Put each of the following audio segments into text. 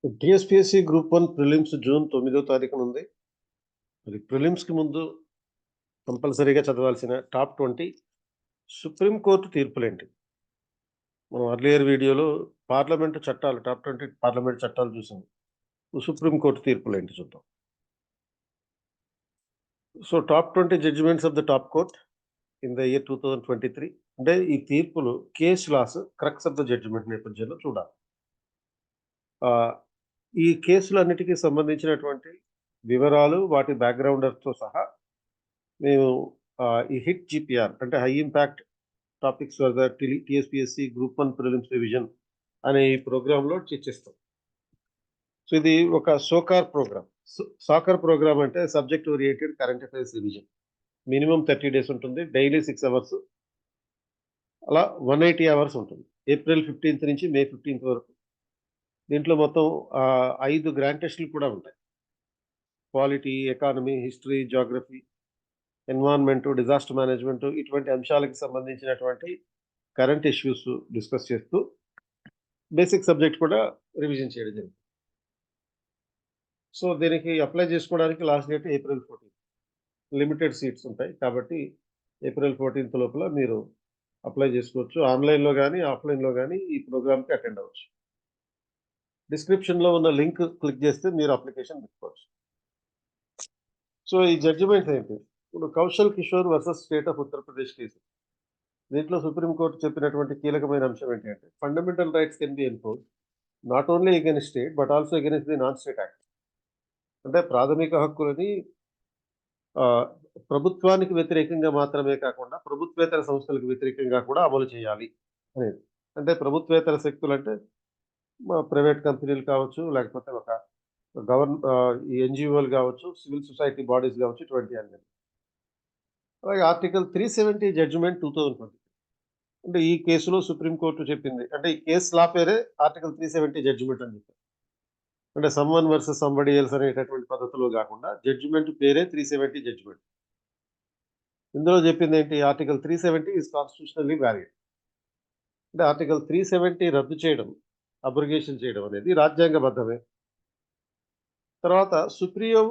TSPSC group 1 prelims June 9వ తారీఖున ఉంది. మరి ప్రిలిమ్స్‌కి ముందు కంపల్సరీగా చదవాల్సిన టాప్ 20 సుప్రీం కోర్ట్ తీర్పులేంటి? మనం అర్లియర్ వీడియోలో పార్లమెంట్ చట్టాలు టాప్ 20 పార్లమెంట్ చట్టాలు చూసాం. సుప్రీం కోర్ట్ తీర్పులేంటి చూద్దాం. So, top 20 judgements of the top court in the year 2023 అంటే ఈ తీర్పులు case laws crux of the judgement నేపథ్యంలో చూడాలి. ఆహ్, ఈ కేసులన్నిటికి సంబంధించినటువంటి వివరాలు, వాటి బ్యాక్‌గ్రౌండర్స్‌తో సహా మేము ఈ హిట్ జీపీఆర్ అంటే high impact topics for the TSPSC group 1 prelims revision అనే ఈ ప్రోగ్రామ్‌లో చర్చిస్తాం. సో, ఇది ఒక సోకార్ ప్రోగ్రామ్. సాకర్ ప్రోగ్రామ్ అంటే subject oriented current affairs revision. Minimum 30 days ఉంటుంది. Daily 6 hours. అలా 180 అవర్స్ ఉంటుంది. ఏప్రిల్ 15థ్ నుంచి మే 15థ్ వరకు. దీంట్లో మొత్తం 5 గ్రాండ్ టెస్ట్‌లు కూడా ఉంటాయి. Polity, economy, history, Geography, environment, disaster management ఇటువంటి అంశాలకు సంబంధించినటువంటి కరెంట్ ఇష్యూస్ డిస్కస్ చేస్తూ బేసిక్ సబ్జెక్ట్ కూడా రివిజన్ చేయడం జరిగింది. సో, దీనికి అప్లై చేసుకోవడానికి last date April 14. Limited seats ఉంటాయి. కాబట్టి ఏప్రిల్ 14 లోపల మీరు అప్లై చేసుకోవచ్చు. ఆన్‌లైన్‌లో గాని, ఆఫ్‌లైన్‌లో గాని ఈ ప్రోగ్రామ్‌కి అటెండ్ అవ్వచ్చు. డిస్క్రిప్షన్‌లో ఉన్న లింక్ క్లిక్ చేస్తే మీరు అప్లికేషన్ పెట్టుకోవచ్చు. సో, ఈ జడ్జిమెంట్స్ ఏంటి? ఇప్పుడు Kaushal Kishore versus state of Uttar Pradesh case. దీంట్లో సుప్రీం కోర్ట్ చెప్పినటువంటి కీలకమైన అంశం ఏంటి అంటే fundamental rights can be enforced not only against state but also against the non state act. అంటే ప్రాథమిక హక్కులని ఆహ్, ప్రభుత్వానికి వ్యతిరేకంగా మాత్రమే కాకుండా ప్రభుత్వేతర సంస్థలకు వ్యతిరేకంగా కూడా అమలు చేయాలి అనేది. అంటే ప్రభుత్వేతర శక్తులంటే ప్రైవేట్ కంపెనీలు కావచ్చు, లేకపోతే ఒక ఈ ఎన్‌జీఓలు కావచ్చు, సివిల్ సొసైటీ బాడీస్ కావచ్చు ఇటువంటియన్నీ. అలాగే ఆర్టికల్ 370 జడ్జిమెంట్ 2020. అంటే ఈ కేసులో సుప్రీం కోర్ట్ చెప్పింది. అంటే ఈ కేస్ లా పేరే ఆర్టికల్ 370 జడ్జిమెంట్ అని చెప్పారు. అంటే సమ్‌వన్ వర్సస్ సంబడీ ఎల్స్ అనేటటువంటి పద్ధతిలో గాకుండా జడ్జిమెంట్ పేరే 370 జడ్జిమెంట్. ఇందులో చెప్పిందేంటి? Article 370 is constitutionally valid. అంటే ఆర్టికల్ 370 రద్దు చేయడం, అబ్రోగేషన్ చేయడం అనేది రాజ్యాంగబద్ధమే. తర్వాత Supriyo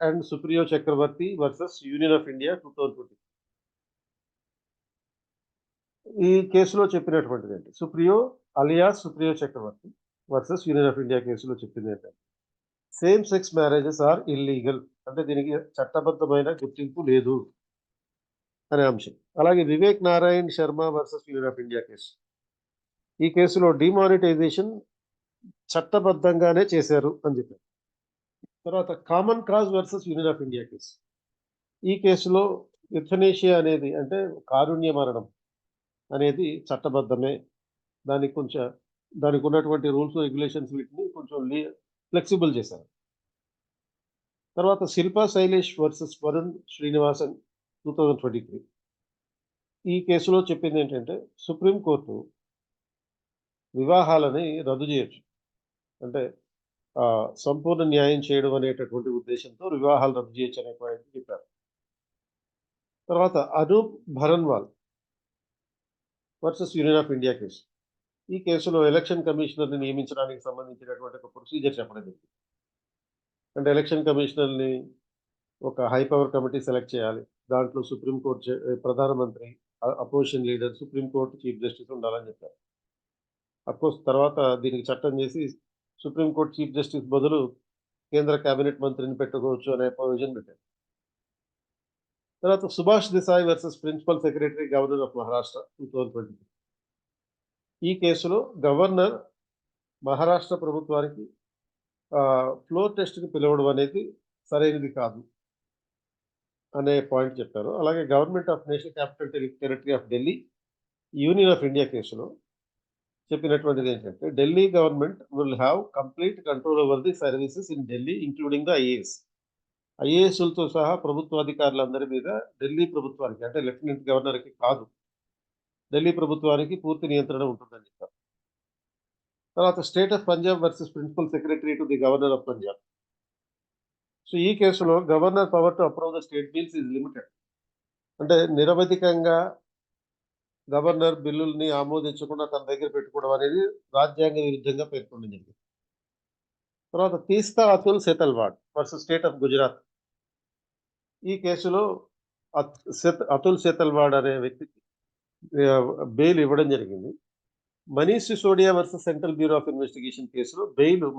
and Supriyo Chakraborty versus union of India 2020. ఈ కేసులో చెప్పినటువంటిదేంటి? Supriyo alias Supriyo Chakraborty versus union of India కేసులో చెప్పిందేంటంటే same sex marriages are illegal. అంటే దీనికి చట్టబద్ధమైన గుర్తింపు లేదు అనే అంశం. అలాగే Vivek Narayan Sharma versus union of India case. ఈ కేసులో డిమానిటైజేషన్ చట్టబద్ధంగానే చేశారు అని చెప్పారు. తర్వాత common cause versus union of India case. ఈ కేసులో యుథనేషియా అనేది అంటే కారుణ్య మరణం అనేది చట్టబద్ధమే. దానికి ఉన్నటువంటి రూల్స్, రెగ్యులేషన్స్ వీటిని కొంచెం ఫ్లెక్సిబుల్ చేశారు. తర్వాత శిల్పా శైలేష్ వర్సస్ వరుణ్ శ్రీనివాసన్ 2023. ఈ కేసులో చెప్పిందేంటంటే సుప్రీం కోర్టు వివాహాలని రద్దు చేయొచ్చు. అంటే సంపూర్ణ న్యాయం చేయడం అనేటటువంటి ఉద్దేశ్యంతో వివాహాలు రద్దు చేయొచ్చు అనే పాయింట్ చెప్పారు. తర్వాత Anoop Baranwal versus union of India case. ఈ కేసులో ఎలక్షన్ కమిషనర్‌ని నియమించడానికి సంబంధించినటువంటి ఒక ప్రొసీజర్ చెప్పడం జరిగింది. అంటే ఎలక్షన్ కమిషనర్‌ని ఒక హై పవర్ కమిటీ సెలెక్ట్ చేయాలి. దాంట్లో సుప్రీం కోర్ట్ ప్రధానమంత్రి, opposition leader, supreme court chief justice ఉండాలని చెప్పారు. అఫ్‌కోర్స్ తర్వాత దీనికి చట్టం చేసి సుప్రీం కోర్ట్ చీఫ్ జస్టిస్ బదులు కేంద్ర కేబినెట్ మంత్రిని పెట్టుకోవచ్చు అనే ప్రొవిజన్ పెట్టారు. తర్వాత Subhash Desai versus principal secretary governor of Maharashtra 2020. ఈ కేసులో గవర్నర్ మహారాష్ట్ర ప్రభుత్వానికి ఫ్లోర్ టెస్ట్‌కి పిలవడం అనేది సరైనది కాదు అనే పాయింట్ చెప్పారు. అలాగే government of national capital territory of Delhi, union of India కేసులో చెప్పినటువంటిది ఏంటంటే Delhi government will have complete control over the services in Delhi including the IAS. ఐఏఎస్‌లతో సహా ప్రభుత్వ అధికారులందరి మీద ఢిల్లీ ప్రభుత్వానికి అంటే లెఫ్టినెంట్ గవర్నర్‌కి కాదు, ఢిల్లీ ప్రభుత్వానికి పూర్తి నియంత్రణ ఉంటుందని చెప్పారు. తర్వాత state of Punjab versus principal secretary to the governor of Punjab. So, ఈ కేసులో governor power to approve the state bills is limited. అంటే నిరవధికంగా గవర్నర్ బిల్లుల్ని ఆమోదించకుండా తన దగ్గర పెట్టుకోవడం అనేది రాజ్యాంగ విరుద్ధంగా పేర్కొనడం జరిగింది. తర్వాత తీస్తా Atul Setalvad versus state of Gujarat. ఈ కేసులో అతుల్ సెతల్వాడ్ అనే వ్యక్తికి బెయిల్ ఇవ్వడం జరిగింది. Manish Sisodia versus central bureau of investigation కేసులో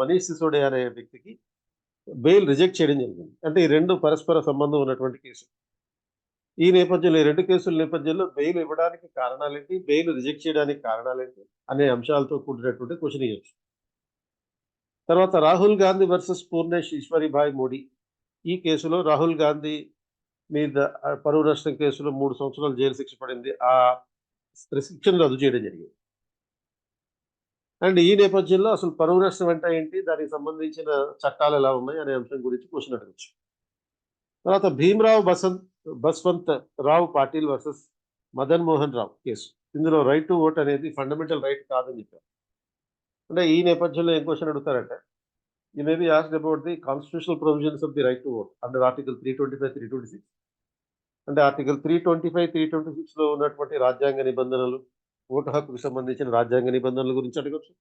మనీష్ సిసోడియా అనే వ్యక్తికి బెయిల్ రిజెక్ట్ చేయడం జరిగింది. అంటే ఈ 2 పరస్పర సంబంధం ఉన్నటువంటి కేసులు. ఈ నేపథ్యంలో ఈ 2 కేసుల నేపథ్యంలో బెయిల్ ఇవ్వడానికి కారణాలేంటి? బెయిల్ రిజెక్ట్ చేయడానికి కారణాలేంటి? అనే అంశాలతో కూడినటువంటి క్వెషన్ ఇయ్యొచ్చు. తర్వాత రాహుల్ గాంధీ వర్సెస్ పూర్ణేష్ ఈశ్వరీభాయ్ మోడీ. ఈ కేసులో రాహుల్ గాంధీ మీద పరువు నష్టం కేసులో 3 సంవత్సరాలు జైలు శిక్ష పడింది. ఆ రిస్ట్రిక్షన్ రద్దు చేయడం జరిగింది. అండ్ ఈ నేపథ్యంలో అసలు పరువు నష్టం అంటే ఏంటి? దానికి సంబంధించిన చట్టాలు ఎలా ఉన్నాయి? అనే అంశం గురించి క్వెషన్ అడగొచ్చు. తర్వాత భీమ్రావ్ బస్వంత్ రావు పాటిల్ వర్సెస్ మదన్ మోహన్ రావు కేసు. ఇందులో రైట్ టు ఓట్ అనేది ఫండమెంటల్ రైట్ కాదని చెప్పారు. అంటే ఈ నేపథ్యంలో ఏం క్వెషన్ అడుగుతారంటే, you may be asked about the constitutional provisions of the right to vote under article 325, 326. అంటే ఆర్టికల్ 325, 326లో ఉన్నటువంటి రాజ్యాంగ నిబంధనలు, ఓటు హక్కుకు సంబంధించిన రాజ్యాంగ నిబంధనల గురించి అడగొచ్చు.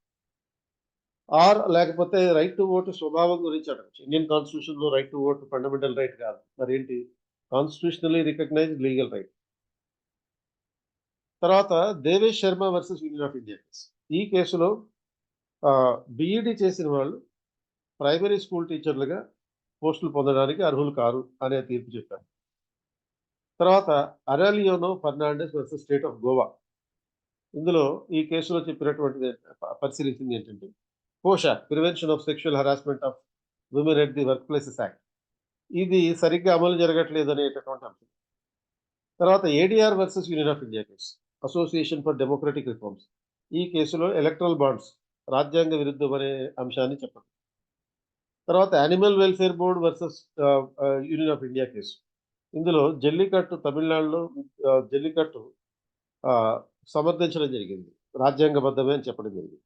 లేకపోతే రైట్ టు ఓటు స్వభావం గురించి అడగొచ్చు. ఇండియన్ కాన్స్టిట్యూషన్‌లో right to vote fundamental right కాదు. మరేంటి? Constitutionally recognised legal right. తర్వాత Devesh Sharma versus union of India case. ఈ కేసులో బీఈడీ చేసిన వాళ్ళు ప్రైమరీ స్కూల్ టీచర్లుగా పోస్టులు పొందడానికి అర్హులు కారు అనే తీర్పు చెప్పారు. తర్వాత Aureliano Fernandes versus state of Goa. ఇందులో ఈ కేసులో చెప్పినటువంటిది పరిశీలించింది ఏంటంటే, POSH prevention of sexual harassment of women at the work places act. ఇది సరిగ్గా అమలు జరగట్లేదు అనేటటువంటి అంశం. తర్వాత ADR versus union of India case, association for democratic reforms. ఈ కేసులో ఎలక్ట్రల్ బాండ్స్ రాజ్యాంగ విరుద్ధం అనే అంశాన్ని చెప్పండి. తర్వాత animal welfare board versus union of India case. ఇందులో జల్లికట్టు తమిళనాడులో జల్లికట్టు సమర్థించడం జరిగింది. రాజ్యాంగబద్ధమే అని చెప్పడం జరిగింది.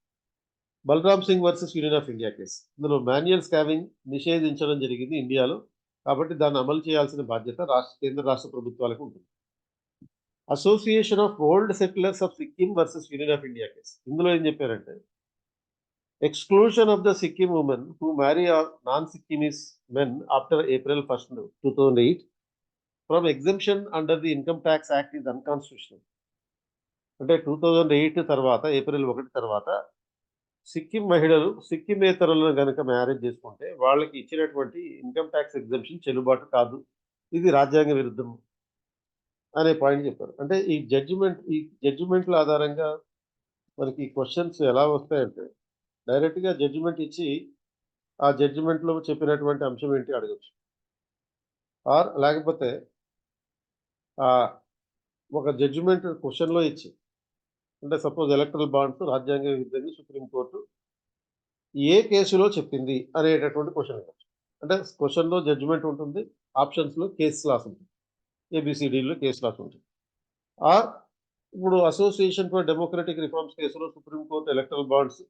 Balram Singh versus union of India case. ఇందులో మాన్యువల్ స్కావింగ్ నిషేధించడం జరిగింది ఇండియాలో. కాబట్టి దాన్ని అమలు చేయాల్సిన బాధ్యత కేంద్ర రాష్ట్ర ప్రభుత్వాలకు ఉంటుంది. Association of old settlers of Sikkim versus union of India case. ఇందులో ఏం చెప్పారంటే, exclusion of the Sikkim women who marry non Sikkimese men after April 1, 2008 from exemption under the income tax act is unconstitutional. అంటే 2008 తర్వాత ఏప్రిల్ 1 తర్వాత సిక్కిం మహిళలు సిక్కిమేతరులను గనక మ్యారేజ్ చేసుకుంటే వాళ్ళకి ఇచ్చినటువంటి ఇన్కమ్ ట్యాక్స్ ఎగ్జంప్షన్ చెల్లుబాటు కాదు. ఇది రాజ్యాంగ విరుద్ధం అనే పాయింట్ చెప్పారు. అంటే ఈ జడ్జిమెంట్‌ల ఆధారంగా మనకి క్వెషన్స్ ఎలా వస్తాయంటే, డైరెక్ట్‌గా జడ్జిమెంట్ ఇచ్చి, ఆ జడ్జిమెంట్‌లో చెప్పినటువంటి అంశం ఏంటి అడగొచ్చు. లేకపోతే ఒక జడ్జిమెంట్ క్వెషన్‌లో ఇచ్చి, అంటే సపోజ్ ఎలక్ట్రల్ బాండ్స్ రాజ్యాంగ విరుద్ధంగా సుప్రీం కోర్టు ఏ కేసులో చెప్పింది అనేటటువంటి క్వెషన్ ఇవ్వచ్చు. అంటే క్వెషన్‌లో జడ్జిమెంట్ ఉంటుంది. ఆప్షన్స్‌లో కేస్ లాస్ ఉంటుంది. ఏబీసీడీలో కేస్ లాస్ ఉంటుంది. ఇప్పుడు అసోసియేషన్ ఫర్ డెమోక్రటిక్ రిఫార్మ్స్ కేసులో సుప్రీం కోర్ట్ ఎలక్ట్రల్ బాండ్స్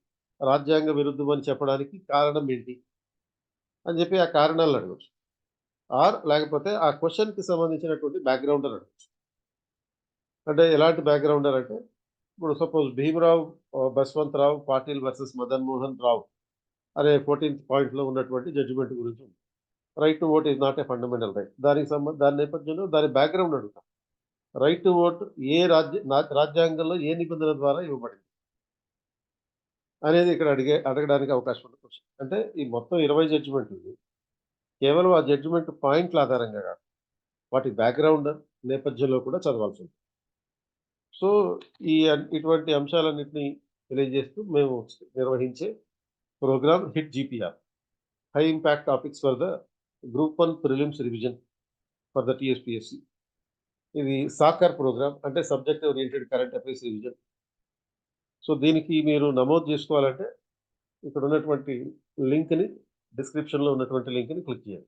రాజ్యాంగ విరుద్ధం అని చెప్పడానికి కారణం ఏంటి అని చెప్పి ఆ కారణాలను అడగొచ్చు. లేకపోతే ఆ క్వెషన్‌కి సంబంధించినటువంటి బ్యాక్‌గ్రౌండర్ అడగొచ్చు. అంటే ఎలాంటి బ్యాక్‌గ్రౌండర్ అంటే, ఇప్పుడు సపోజ్ భీమ్రావ్ బస్వంతరావు పాటిల్ వర్సెస్ మదన్ మోహన్ రావు అనే 14th పాయింట్‌లో ఉన్నటువంటి జడ్జిమెంట్ గురించి ఉంది. Right to vote is not a fundamental right. దాని నేపథ్యంలో దాని బ్యాక్‌గ్రౌండ్ అడుగుతాం. రైట్ టు ఓట్ ఏ రాజ్యాంగంలో ఏ నిబంధన ద్వారా ఇవ్వబడింది అనేది ఇక్కడ అడగడానికి అవకాశం ఉన్న క్వెషన్. అంటే ఈ మొత్తం 20 జడ్జిమెంట్లు కేవలం ఆ జడ్జిమెంట్ పాయింట్ల ఆధారంగా కాదు, వాటి బ్యాక్‌గ్రౌండ్ నేపథ్యంలో కూడా చదవాల్సి ఉంటుంది. సో, ఇటువంటి అంశాలన్నిటిని తెలియజేస్తూ మేము నిర్వహించే program hit GPR, high impact topics for the group 1 prelims revision for the TSPSC. ఇది సాకర్ ప్రోగ్రామ్, అంటే subject oriented current affairs revision. So, దీనికి మీరు నమోదు చేసుకోవాలంటే ఇక్కడ ఉన్నటువంటి డిస్క్రిప్షన్‌లో ఉన్నటువంటి లింక్‌ని క్లిక్ చేయండి.